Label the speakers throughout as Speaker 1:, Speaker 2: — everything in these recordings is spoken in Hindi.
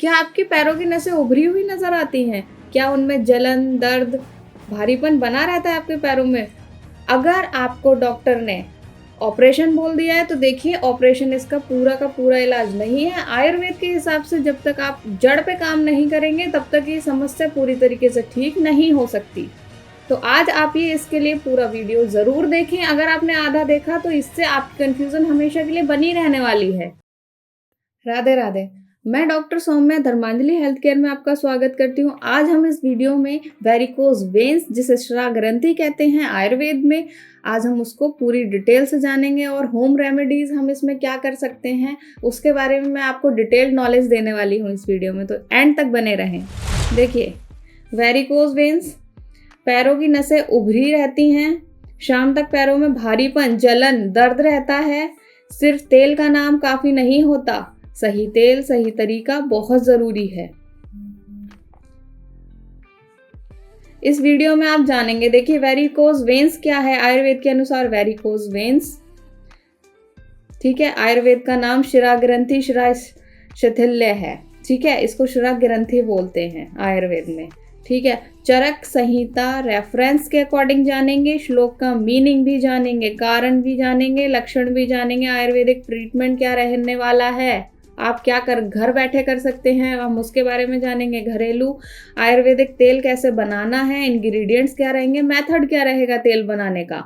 Speaker 1: क्या आपके पैरों की नसें उभरी हुई नजर आती हैं? क्या उनमें जलन, दर्द, भारीपन बना रहता है आपके पैरों में? अगर आपको डॉक्टर ने ऑपरेशन बोल दिया है तो देखिए ऑपरेशन इसका पूरा का पूरा इलाज नहीं है। आयुर्वेद के हिसाब से जब तक आप जड़ पे काम नहीं करेंगे तब तक ये समस्या पूरी तरीके से ठीक नहीं हो सकती। तो आज आप ये इसके लिए पूरा वीडियो ज़रूर देखें। अगर आपने आधा देखा तो इससे आपकी कन्फ्यूज़न हमेशा के लिए बनी रहने वाली है। राधे राधे। मैं डॉक्टर सौम्या धर्मांजलि हेल्थ केयर में आपका स्वागत करती हूँ। आज हम इस वीडियो में वेरिकोज वेन्स जिसे श्रा ग्रंथि कहते हैं आयुर्वेद में, आज हम उसको पूरी डिटेल से जानेंगे और होम रेमेडीज हम इसमें क्या कर सकते हैं उसके बारे में मैं आपको डिटेल्ड नॉलेज देने वाली हूँ इस वीडियो में, तो एंड तक बने रहें। देखिए, वेरिकोज वेन्स, पैरों की नसें उभरी रहती हैं, शाम तक पैरों में भारीपन, जलन, दर्द रहता है। सिर्फ तेल का नाम काफ़ी नहीं होता, सही तेल, सही तरीका बहुत ज़रूरी है। इस वीडियो में आप जानेंगे। देखिए, वेरिकोज वेन्स क्या है आयुर्वेद के अनुसार। वेरिकोज वेन्स, ठीक है, आयुर्वेद का नाम शिरा ग्रंथि, शिरा शिथिल्य है, ठीक है, इसको शिरा ग्रंथि बोलते हैं आयुर्वेद में, ठीक है। चरक संहिता रेफरेंस के अकॉर्डिंग जानेंगे, श्लोक का मीनिंग भी जानेंगे, कारण भी जानेंगे, लक्षण भी जानेंगे, आयुर्वेदिक ट्रीटमेंट क्या रहने वाला है, आप क्या कर घर बैठे कर सकते हैं हम उसके बारे में जानेंगे, घरेलू आयुर्वेदिक तेल कैसे बनाना है, इंग्रेडिएंट्स क्या रहेंगे, मेथड क्या रहेगा तेल बनाने का,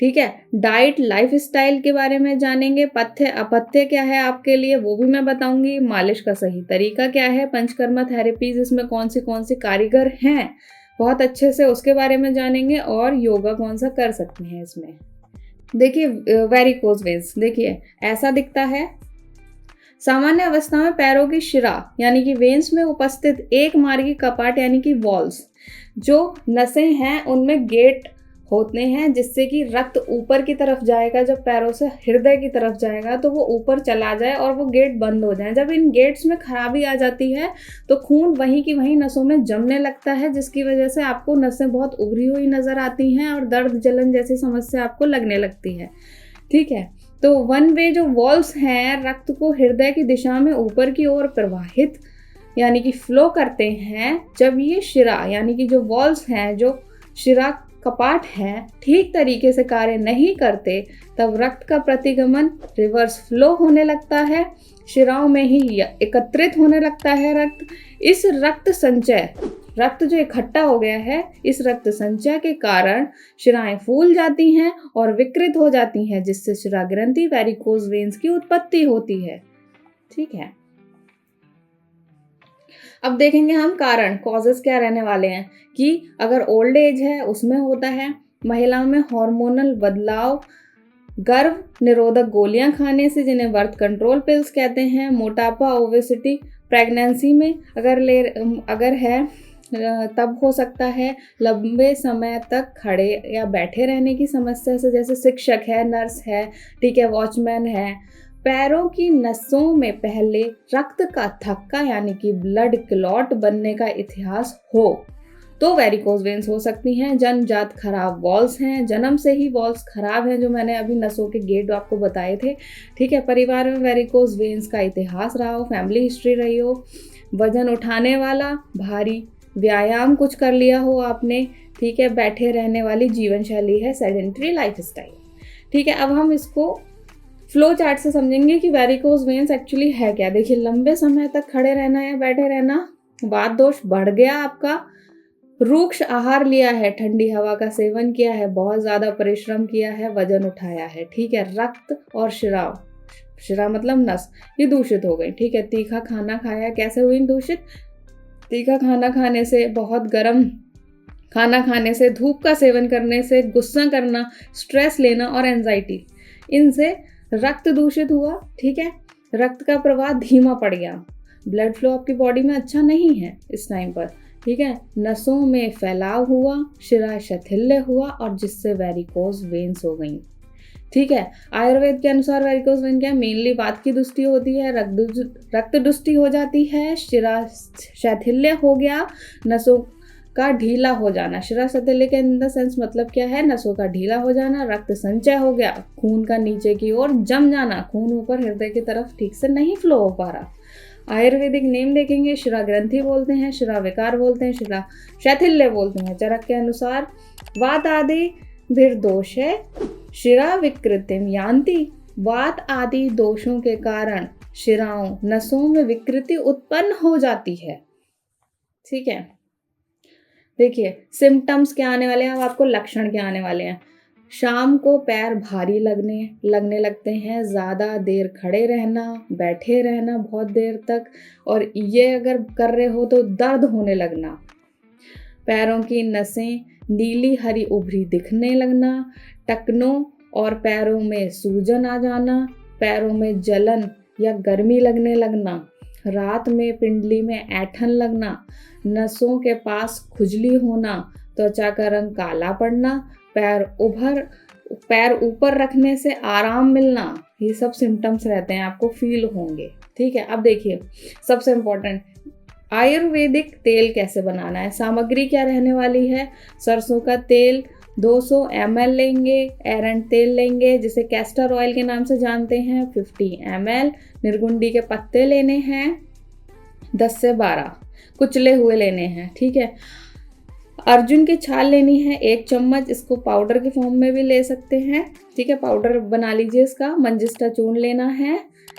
Speaker 1: ठीक है। डाइट लाइफ स्टाइल के बारे में जानेंगे, पथ्य अपथ्य क्या है आपके लिए वो भी मैं बताऊंगी, मालिश का सही तरीका क्या है, पंचकर्मा थेरेपीज इसमें कौन सी कारीगर हैं बहुत अच्छे से उसके बारे में जानेंगे, और योगा कौन सा कर सकते हैं इसमें। देखिए, वेरिकोज वेन्स देखिए ऐसा दिखता है। सामान्य अवस्था में पैरों की शिरा यानी कि वेन्स में उपस्थित एक मार्गी कपाट यानी कि वॉल्स, जो नसें हैं उनमें गेट होते हैं जिससे कि रक्त ऊपर की तरफ जाएगा, जब पैरों से हृदय की तरफ जाएगा तो वो ऊपर चला जाए और वो गेट बंद हो जाए। जब इन गेट्स में खराबी आ जाती है तो खून वहीं की वहीं नसों में जमने लगता है, जिसकी वजह से आपको नसें बहुत उभरी हुई नजर आती हैं और दर्द जलन जैसी समस्या आपको लगने लगती है, ठीक है। तो वन वे जो वॉल्व्स हैं रक्त को हृदय की दिशा में ऊपर की ओर प्रवाहित यानी कि फ्लो करते हैं। जब ये शिरा यानी कि जो वॉल्व्स हैं, जो शिरा कपाट हैं, ठीक तरीके से कार्य नहीं करते तब रक्त का प्रतिगमन रिवर्स फ्लो होने लगता है, शिराओं में ही एकत्रित होने लगता है रक्त। इस रक्त संचय, रक्त जो इकट्ठा हो गया है, इस रक्त संचय के कारण शिराएं फूल जाती हैं और विकृत हो जाती हैं, जिससे शिरा ग्रंथि वेरिकोज वेन्स की उत्पत्ति होती है, ठीक है। अब देखेंगे हम कारण, कॉजेस क्या रहने वाले हैं कि अगर ओल्ड एज है उसमें होता है, महिलाओं में हार्मोनल बदलाव, गर्भ निरोधक गोलियां खाने से जिन्हें बर्थ कंट्रोल पिल्स कहते हैं, मोटापा, ओबेसिटी, प्रेगनेंसी में अगर है तब हो सकता है, लंबे समय तक खड़े या बैठे रहने की समस्या से, जैसे शिक्षक है, नर्स है, ठीक है, वॉचमैन है। पैरों की नसों में पहले रक्त का थक्का यानी कि ब्लड क्लॉट बनने का इतिहास हो तो वेरिकोज वेन्स हो सकती हैं। जन्मजात खराब वॉल्स हैं, जन्म से ही वॉल्स खराब हैं, जो मैंने अभी नसों के गेट आपको बताए थे, ठीक है। परिवार में वेरिकोज वेन्स का इतिहास रहा हो, फैमिली हिस्ट्री रही हो, वजन उठाने वाला, भारी व्यायाम कुछ कर लिया हो आपने, ठीक है, बैठे रहने वाली जीवन शैली है, सेडेंटरी लाइफ स्टाइल, ठीक है। अब हम इसको फ्लो चार्ट से समझेंगे कि वेरिकोज वेन्स एक्चुअली है क्या। देखिए, लंबे समय तक खड़े रहना या बैठे रहना, वात दोष बढ़ गया आपका, रूक्ष आहार लिया है, ठंडी हवा का सेवन किया है, बहुत ज़्यादा परिश्रम किया है, वजन उठाया है, ठीक है, रक्त और शिरा मतलब नस, ये दूषित हो गई, ठीक है। तीखा खाना खाया, कैसे हुई दूषित, तीखा खाना खाने से, बहुत गर्म खाना खाने से, धूप का सेवन करने से, गुस्सा करना, स्ट्रेस लेना और एंजाइटी, इनसे रक्त दूषित हुआ, ठीक है। रक्त का प्रवाह धीमा पड़ गया, ब्लड फ्लो आपकी बॉडी में अच्छा नहीं है इस टाइम पर, ठीक है। नसों में फैलाव हुआ, शिरा शिथिल्य हुआ और जिससे वेरिकोज वेन्स हो गई, ठीक है। आयुर्वेद के अनुसार वेरिकोज वेन क्या, मेनली वात की दुष्टि होती है, रक्त दुष्टि हो जाती है, शिरा शैथिल्य हो गया, नसों का ढीला हो जाना। शिरा शैथिल्य के इन द सेंस मतलब क्या है, नसों का ढीला हो जाना, रक्त संचय हो गया, खून का नीचे की ओर जम जाना, खून ऊपर हृदय की तरफ ठीक से नहीं फ्लो हो पा रहा। आयुर्वेदिक नेम देखेंगे, शिरा ग्रंथि बोलते हैं, शिरा विकार बोलते हैं, शिरा शैथिल्य बोलते हैं। चरक के अनुसार वात आदि फिर दोष है शिरा विकृतिम यान्ति। वात आदि दोषों के कारण शिराओं नसों में विकृति उत्पन्न हो जाती है। ठीक है, देखिए सिम्टम्स क्या आने वाले हैं, अब आपको लक्षण क्या आने वाले हैं। शाम को पैर भारी लगने लगते हैं, ज़्यादा देर खड़े रहना, बैठे रहना बहुत देर तक, और ये अगर कर रहे हो तो दर्द होने लगना, पैरों की नसें नीली हरी उभरी दिखने लगना, टखनों और पैरों में सूजन आ जाना, पैरों में जलन या गर्मी लगने लगना, रात में पिंडली में ऐंठन लगना, नसों के पास खुजली होना, त्वचा का रंग काला पड़ना, पैर ऊपर रखने से आराम मिलना, ये सब सिम्टम्स रहते हैं, आपको फील होंगे। ठीक है, अब देखिए सबसे इम्पोर्टेंट आयुर्वेदिक तेल कैसे बनाना है। सामग्री क्या रहने वाली है, सरसों का तेल 200 ml लेंगे, एरंड तेल लेंगे जिसे कैस्टर ऑयल के नाम से जानते हैं 50 ml, निर्गुंडी के पत्ते लेने हैं 10 से 12, कुचले हुए लेने हैं। ठीक है, अर्जुन की छाल लेनी है 1 चम्मच, इसको पाउडर के फॉर्म में भी ले सकते हैं। ठीक है, पाउडर बना लीजिए इसका। मंजिष्ठा चूर्ण लेना है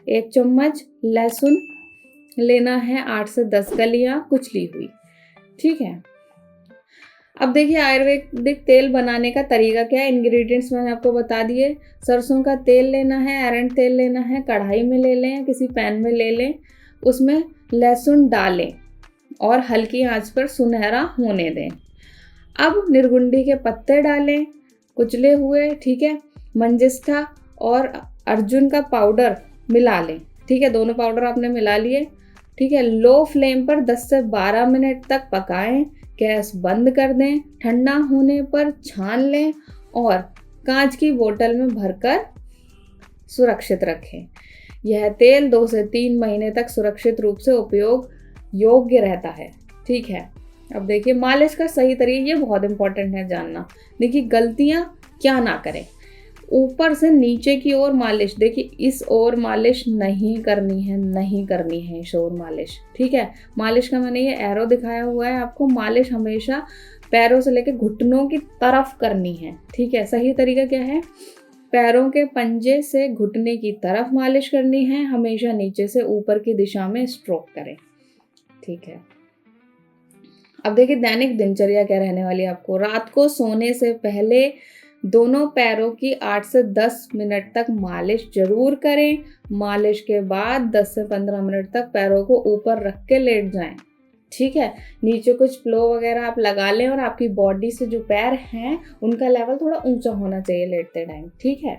Speaker 1: 1 चम्मच, लहसुन लेना है 8 से 10 कलियां कुचली हुई। ठीक है, अब देखिए आयुर्वेदिक तेल बनाने का तरीका क्या है। इंग्रेडिएंट्स मैंने आपको बता दिए। सरसों का तेल लेना है, एरंड तेल लेना है, कढ़ाई में ले लें, किसी पैन में ले लें, उसमें लहसुन डालें और हल्की आंच पर सुनहरा होने दें। अब निर्गुंडी के पत्ते डालें कुचले हुए। ठीक है, मंजिष्ठा और अर्जुन का पाउडर मिला लें। ठीक है, दोनों पाउडर आपने मिला लिए। ठीक है, लो फ्लेम पर 10 से 12 मिनट तक पकाएं, गैस बंद कर दें, ठंडा होने पर छान लें और कांच की बोतल में भरकर सुरक्षित रखें। यह तेल 2 से 3 महीने तक सुरक्षित रूप से उपयोग योग्य रहता है। ठीक है, अब देखिए मालिश का सही तरीका, ये बहुत इंपॉर्टेंट है जानना। देखिए गलतियां क्या ना करें, ऊपर से नीचे की ओर मालिश, देखिए इस ओर मालिश नहीं करनी है इस ओर मालिश। ठीक है, मालिश का मैंने ये एरो दिखाया हुआ है आपको, मालिश हमेशा पैरों से लेकर घुटनों की तरफ करनी है। ठीक है, सही तरीका क्या है, पैरों के पंजे से घुटने की तरफ मालिश करनी है, हमेशा नीचे से ऊपर की दिशा में स्ट्रोक करें। ठीक है, अब देखिए दैनिक दिनचर्या क्या रहने वाली है आपको। रात को सोने से पहले दोनों पैरों की 8 से 10 मिनट तक मालिश जरूर करें। मालिश के बाद 10 से 15 मिनट तक पैरों को ऊपर रख के लेट जाएं। ठीक है, नीचे कुछ प्लो वगैरह आप लगा लें और आपकी बॉडी से जो पैर हैं उनका लेवल थोड़ा ऊंचा होना चाहिए लेटते टाइम। ठीक है,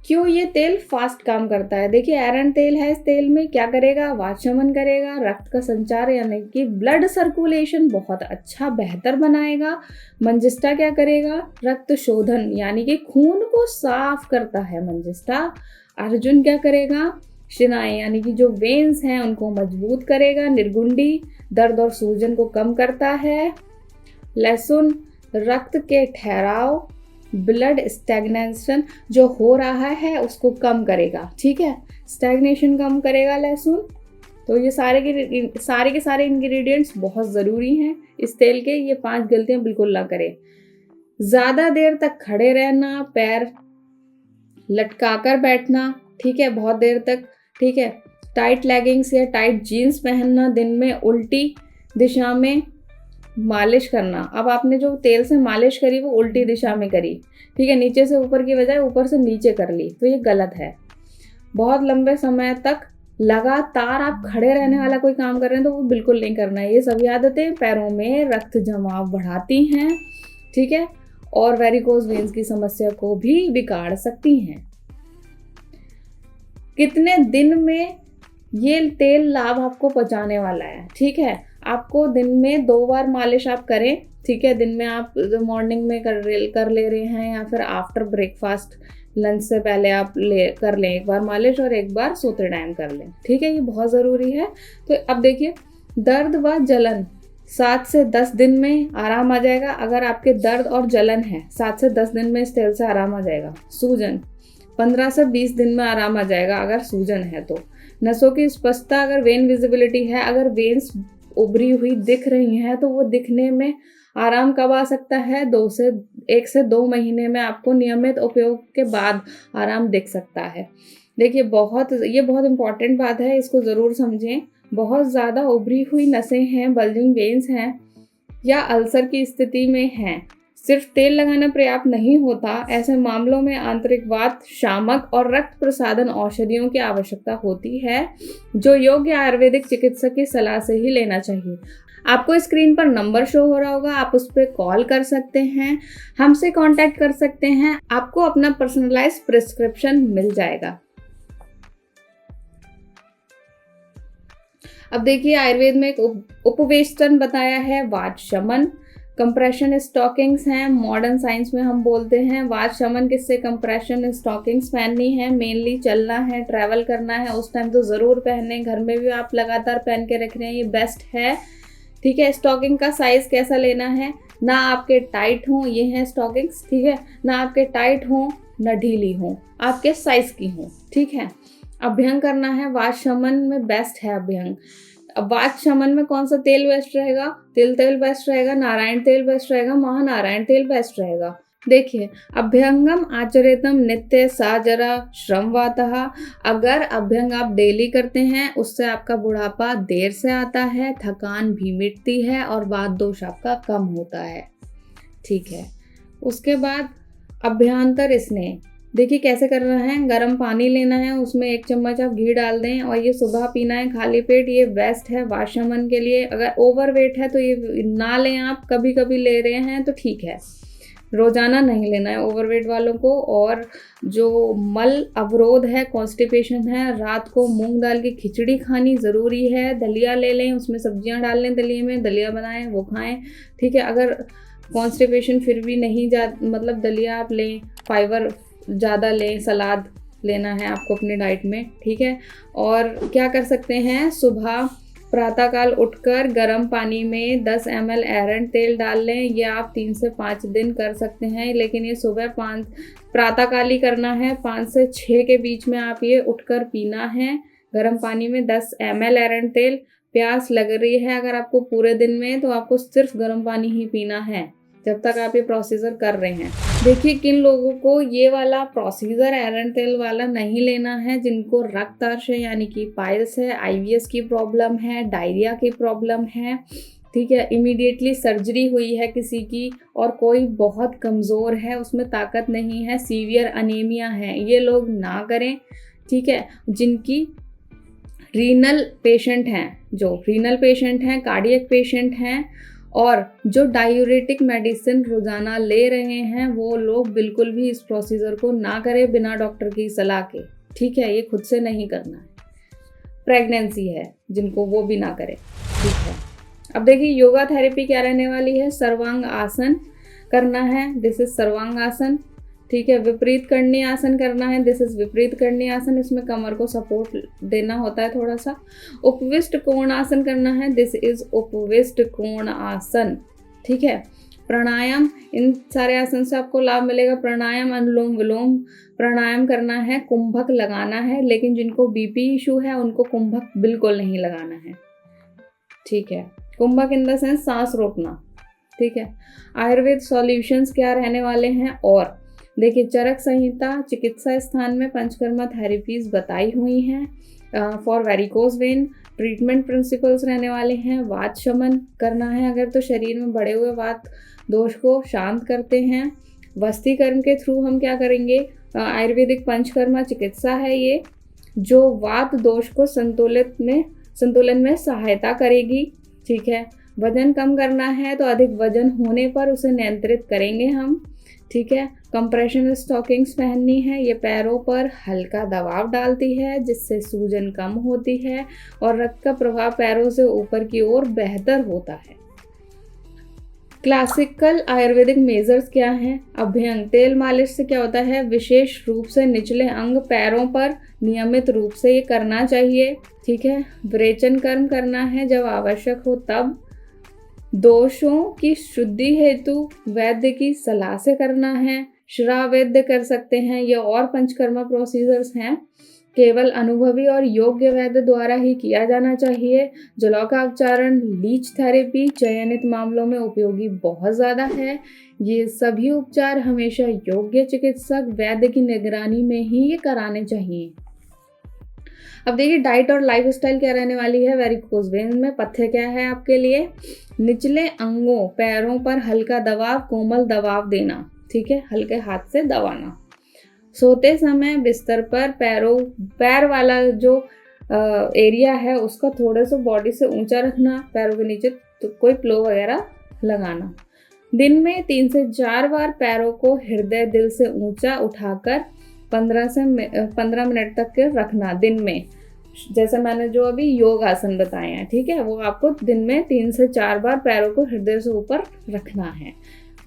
Speaker 1: क्यों ये तेल फास्ट काम करता है। देखिए एरंड तेल है, इस तेल में क्या करेगा, वातशमन करेगा, रक्त का संचार यानी कि ब्लड सर्कुलेशन बहुत अच्छा बेहतर बनाएगा। मंजिष्ठा क्या करेगा, रक्त शोधन यानी कि खून को साफ करता है मंजिष्ठा। अर्जुन क्या करेगा, शिराएं यानी कि जो वेन्स हैं उनको मजबूत करेगा। निर्गुंडी दर्द और सूजन को कम करता है। लहसुन रक्त के ठहराव, ब्लड स्टैग्नेशन जो हो रहा है उसको कम करेगा। ठीक है, स्टैग्नेशन कम करेगा लहसुन। तो ये सारे के सारे इंग्रेडिएंट्स बहुत ज़रूरी हैं इस तेल के। ये 5 गलतियां बिल्कुल ना करें। ज़्यादा देर तक खड़े रहना, पैर लटकाकर बैठना, ठीक है, बहुत देर तक। ठीक है, टाइट लेगिंग्स या टाइट जीन्स पहनना, दिन में उल्टी दिशा में मालिश करना। अब आपने जो तेल से मालिश करी वो उल्टी दिशा में करी। ठीक है, नीचे से ऊपर की बजाय ऊपर से नीचे कर ली, तो ये गलत है। बहुत लंबे समय तक लगातार आप खड़े रहने वाला कोई काम कर रहे हैं तो वो बिल्कुल नहीं करना है। ये सभी आदतें पैरों में रक्त जमाव बढ़ाती हैं। ठीक है, और वेरिकोज वेन्स की समस्या को भी बिगाड़ सकती हैं। कितने दिन में ये तेल लाभ आपको पहुंचाने वाला है। ठीक है, आपको दिन में 2 बार मालिश आप करें। ठीक है, दिन में आप मॉर्निंग में कर ले रहे हैं या फिर आफ्टर ब्रेकफास्ट लंच से पहले आप कर लें 1 बार मालिश और 1 बार सोते टाइम कर लें। ठीक है, ये बहुत ज़रूरी है। तो अब देखिए दर्द व जलन 7 से 10 दिन में आराम आ जाएगा। अगर आपके दर्द और जलन है 7 से 10 दिन में इस तेल से आराम आ जाएगा। सूजन 15 से 20 दिन में आराम आ जाएगा अगर सूजन है तो। नसों की स्पष्टता, अगर वेन विजिबिलिटी है, अगर वेन्स उभरी हुई दिख रही हैं तो वो दिखने में आराम कब आ सकता है? 1 से 2 महीने में आपको नियमित उपयोग के बाद आराम दिख सकता है। देखिए ये बहुत इम्पॉर्टेंट बात है, इसको ज़रूर समझें। बहुत ज़्यादा उभरी हुई नसें हैं, बल्जिंग वेन्स हैं या अल्सर की स्थिति में हैं, सिर्फ तेल लगाना पर्याप्त नहीं होता। ऐसे मामलों में आंतरिक वात, शामक और रक्त प्रसाधन औषधियों की आवश्यकता होती है, जो योग्य आयुर्वेदिक चिकित्सक की सलाह से ही लेना चाहिए। आपको स्क्रीन पर नंबर शो हो रहा होगा, आप उस पर कॉल कर सकते हैं, हमसे कांटेक्ट कर सकते हैं, आपको अपना पर्सनलाइज्ड प्रिस्क्रिप्शन मिल जाएगा। अब देखिए, आयुर्वेद में एक उपवेष्टन बताया है, वात शमन, कंप्रेशन स्टॉकिंग्स हैं, मॉडर्न साइंस में हम बोलते हैं वात शमन किससे? कंप्रेशन स्टॉकिंग्स पहननी है, मेनली चलना है, ट्रैवल करना है, उस टाइम तो ज़रूर पहने, घर में भी आप लगातार पहन के रख रहे हैं, ये बेस्ट है। ठीक है, स्टॉकिंग का साइज़ कैसा लेना है? ना आपके टाइट हों, ये हैं स्टॉकिंग्स, ठीक है, ना आपके टाइट हों ना ढीली हों, आपके साइज़ की हों, ठीक है। अभ्यंग करना है, वात शमन में बेस्ट है अभ्यंग। अब वात शमन में कौन सा तेल बेस्ट रहेगा? तिल तेल बेस्ट रहेगा, नारायण तेल बेस्ट रहेगा, महानारायण तेल बेस्ट रहेगा। देखिए, अभ्यंगम आचरेतम नित्य साजरा श्रमवातः। अगर अभ्यंग आप डेली करते हैं, उससे आपका बुढ़ापा देर से आता है, थकान भी मिटती है और वात दोष आपका कम होता है। ठीक है, उसके बाद अभ्यंतर स्नेह। देखिए कैसे करना है, गर्म पानी लेना है, उसमें 1 चम्मच आप घी डाल दें और ये सुबह पीना है खाली पेट। ये बेस्ट है वात शमन के लिए। अगर ओवरवेट है तो ये ना लें, आप कभी कभी ले रहे हैं तो ठीक है, रोजाना नहीं लेना है ओवरवेट वालों को। और जो मल अवरोध है, कॉन्स्टिपेशन है, रात को मूंग दाल की खिचड़ी खानी ज़रूरी है। दलिया ले लें, उसमें सब्जियां डाल लें, दलिए में दलिया बनाएं, वो खाएं। ठीक है, अगर कॉन्स्टिपेशन फिर भी नहीं मतलब दलिया आप लें, फाइबर ज़्यादा लें, सलाद लेना है आपको अपनी डाइट में। ठीक है, और क्या कर सकते हैं, सुबह प्रातःकाल उठकर गर्म पानी में 10 ml एरंड तेल डाल लें। ये आप 3 से 5 दिन कर सकते हैं, लेकिन ये सुबह प्रातःकाल ही करना है। 5 से 6 के बीच में आप ये उठकर पीना है गर्म पानी में 10 ml एरंड तेल। प्यास लग रही है अगर आपको पूरे दिन में, तो आपको सिर्फ गर्म पानी ही पीना है जब तक आप ये प्रोसीजर कर रहे हैं। देखिए, किन लोगों को ये वाला प्रोसीजर एरंड तेल वाला नहीं लेना है, जिनको रक्त अर्श है यानी कि पाइल्स है, IBS की प्रॉब्लम है, डायरिया की प्रॉब्लम है, ठीक है, इमीडिएटली सर्जरी हुई है किसी की और कोई बहुत कमज़ोर है, उसमें ताकत नहीं है, सीवियर अनीमिया है, ये लोग ना करें। ठीक है, जिनकी रीनल पेशेंट हैं, कार्डियक पेशेंट हैं और जो डायूरेटिक मेडिसिन रोज़ाना ले रहे हैं, वो लोग बिल्कुल भी इस प्रोसीजर को ना करें बिना डॉक्टर की सलाह के। ठीक है, ये खुद से नहीं करना है। प्रेगनेंसी है जिनको, वो भी ना करें। ठीक है, अब देखिए योगा थेरेपी क्या रहने वाली है। सर्वांग आसन करना है, दिस इज सर्वांग आसन। ठीक है, विपरीत करणी आसन करना है, दिस इज विपरीत करणी आसन। इसमें कमर को सपोर्ट देना होता है थोड़ा सा। उपविष्ट कोण आसन करना है, दिस इज उपविष्ट कोण आसन। ठीक है, प्राणायाम, इन सारे आसन से आपको लाभ मिलेगा। प्राणायाम, अनुलोम विलोम प्राणायाम करना है, कुंभक लगाना है, लेकिन जिनको BP इशू है उनको कुंभक बिल्कुल नहीं लगाना है। ठीक है, कुंभक इन द सेंस सांस रोकना। ठीक है, आयुर्वेद सॉल्यूशंस क्या रहने वाले हैं, और देखिए चरक संहिता चिकित्सा स्थान में पंचकर्मा थेरेपीज बताई हुई हैं। For varicose vein treatment principles रहने वाले हैं। वात शमन करना है अगर तो शरीर में बढ़े हुए वात दोष को शांत करते हैं। वस्तीकर्म के थ्रू हम क्या करेंगे, आयुर्वेदिक पंचकर्मा चिकित्सा है ये, जो वात दोष को संतुलन में सहायता करेगी। ठीक है, वजन कम करना है तो अधिक वजन होने पर उसे नियंत्रित करेंगे हम। ठीक है, कंप्रेशन स्टॉकिंग्स पहननी है, ये पैरों पर हल्का दबाव डालती है जिससे सूजन कम होती है और रक्त का प्रवाह पैरों से ऊपर की ओर बेहतर होता है। क्लासिकल आयुर्वेदिक मेजर्स क्या हैं। अभ्यंग, तेल मालिश से क्या होता है, विशेष रूप से निचले अंग पैरों पर नियमित रूप से ये करना चाहिए। ठीक है, विरेचन कर्म करना है जब आवश्यक हो तब। दोषों की शुद्धि हेतु वैद्य की सलाह से करना है। श्रावैद्य कर सकते हैं, ये और पंचकर्मा प्रोसीजर्स हैं। केवल अनुभवी और योग्य वैद्य द्वारा ही किया जाना चाहिए। जलौ का उपचारण, लीच थेरेपी चयनित मामलों में उपयोगी बहुत ज़्यादा है। ये सभी उपचार हमेशा योग्य चिकित्सक वैद्य की निगरानी में ही ये कराने चाहिए। अब देखिए डाइट और लाइफस्टाइल क्या रहने वाली है वेरिकोज वेन में। पथ्य क्या है आपके लिए? निचले अंगों पैरों पर हल्का दबाव, कोमल दबाव देना, ठीक है, हल्के हाथ से दबाना। सोते समय बिस्तर पर पैर वाला जो एरिया है उसका थोड़ा सा बॉडी से ऊंचा रखना, पैरों के नीचे तो कोई प्लो वगैरह लगाना। दिन में 3 से 4 बार पैरों को हृदय दिल से ऊंचा उठाकर 15 मिनट तक के रखना दिन में। जैसे मैंने जो अभी योग आसन बताए हैं, ठीक है, वो आपको दिन में 3 से 4 बार पैरों को हृदय से ऊपर रखना है।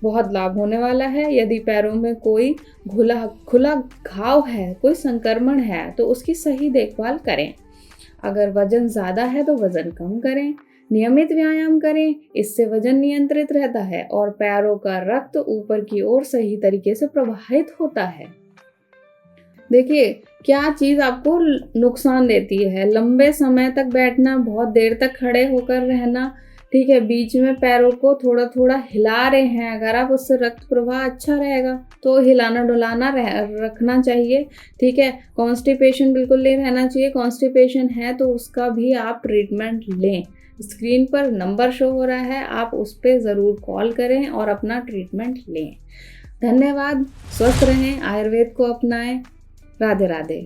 Speaker 1: बहुत लाभ होने वाला है। यदि पैरों में कोई खुला घाव है, कोई संक्रमण है, तो उसकी सही देखभाल करें। अगर वजन ज़्यादा है तो वजन कम करें। नियमित व्यायाम करें, इससे वजन नियंत्रित रहता है और पैरों का रक्त ऊपर की ओर सही तरीके से प्रवाहित होता है। देखिए क्या चीज़ आपको नुकसान देती है? लंबे समय तक बैठना, बहुत देर तक खड़े होकर रहना, ठीक है, बीच में पैरों को थोड़ा थोड़ा हिला रहे हैं, अगर आप उससे रक्त प्रवाह अच्छा रहेगा तो हिलाना डुलाना रखना चाहिए, ठीक है। कॉन्स्टिपेशन बिल्कुल नहीं रहना चाहिए। कॉन्स्टिपेशन है तो उसका भी आप ट्रीटमेंट लें। स्क्रीन पर नंबर शो हो रहा है, आप उस पर ज़रूर कॉल करें और अपना ट्रीटमेंट लें। धन्यवाद। स्वस्थ रहें, आयुर्वेद को अपनाएं। राधे राधे।